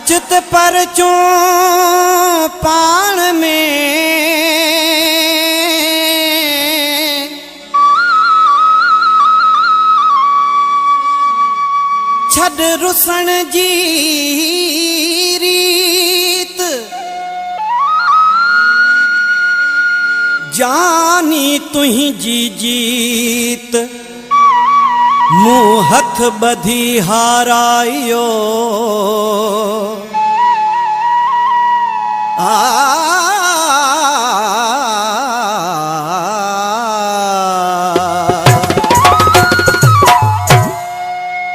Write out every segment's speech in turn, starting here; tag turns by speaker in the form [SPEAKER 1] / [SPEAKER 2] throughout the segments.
[SPEAKER 1] अचत परचो पाण में छड़ रुसण जी रीत जानी तुही जी जीत मुँह हथ बधी हारायो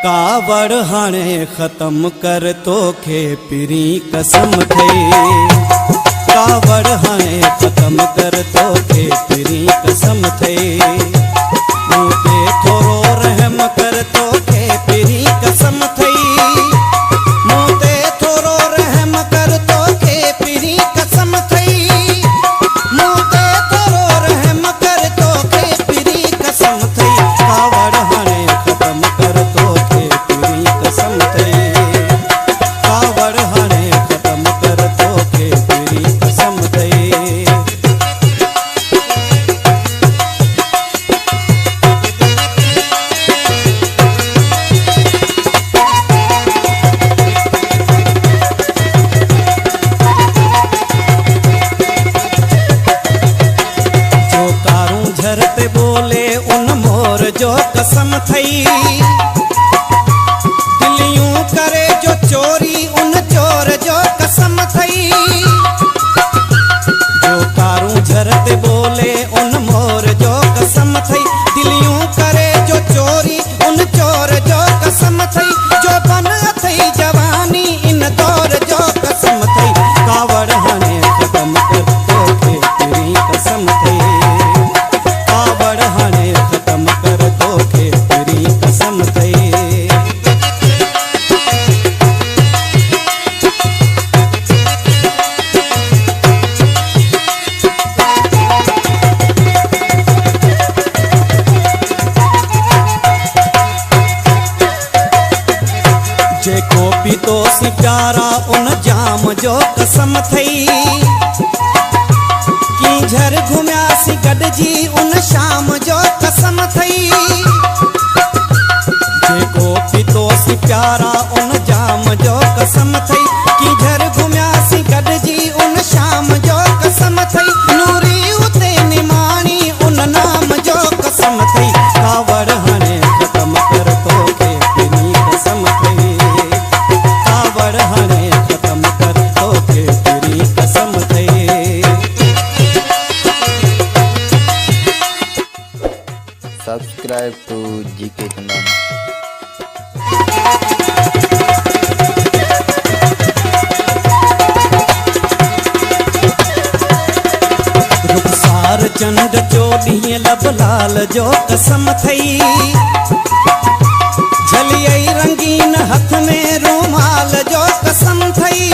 [SPEAKER 1] कावड़ हाणे खत्म कर तोखे पिरी कसम थई कावड़ हाणे खत्म कर तोखे पिरी कसम थई मूंते थोरो रहम कर तोखे पिरी कसम थई मूंते थोरो रहम कर तोखे पिरी कसम थई मूंते थोरो रहम कर तोखे पिरी कसम थई कावड़ हाणे खत्म कर तोखे पिरी कसम थई कावड़ हाणे खत्म कर तोखे पिरी कसम थई झरते बोले उन मोर जो कसम थई दिलियूं करे जो चोरी उन चोर जो कसम थई जो कारूं झरते बोले उन मोर जो कसम थई दिलियूं करे जो चोरी उन चोर जो कसम थई जो बन थई जवानी इन दौर जो कसम थई कावड़ हाणे खत्म कर तोखे तेरी कसम थई कावड़ हाणे खत्म कर तोखे तेरी कसम थई जेको भी तो सी प्यारा उन जाम जो कसम थई की झर घुमियासी गॾजी उन शाम जो कसम थई जेको भी तो सी प्यारा उन जाम जो कसम थई की झर घुमियासी गॾजी उन शाम जो कसम थई नूरी उते निमाणी उन नाम जो कसम थई कावड़ हाणे खत्म कर तोखे तेरी कसम थई कावड़ हाणे खत्म कर तोखे तेरी कसम थई
[SPEAKER 2] Subscribe to GK Chandan.
[SPEAKER 1] रुखसार चंद चोॾीअ लब लाल जो कसम थई झलियई रंगीन हथ में रूमाल जो कसम थई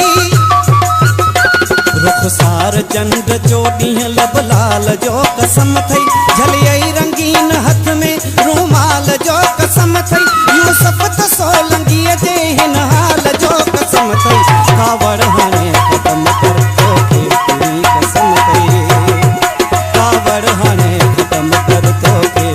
[SPEAKER 1] रुखसार चंद चोॾीअ लब लाल जो कसम थई झलियई रंगीन हथ में रूमाल जो कसम थई यूसुफ त सोलंगीअ जे हिन हाल जो कसम थई कावड़ हाणे खत्म कर तोखे तेरी कसम थई कावड़ हाणे खत्म कर तोखे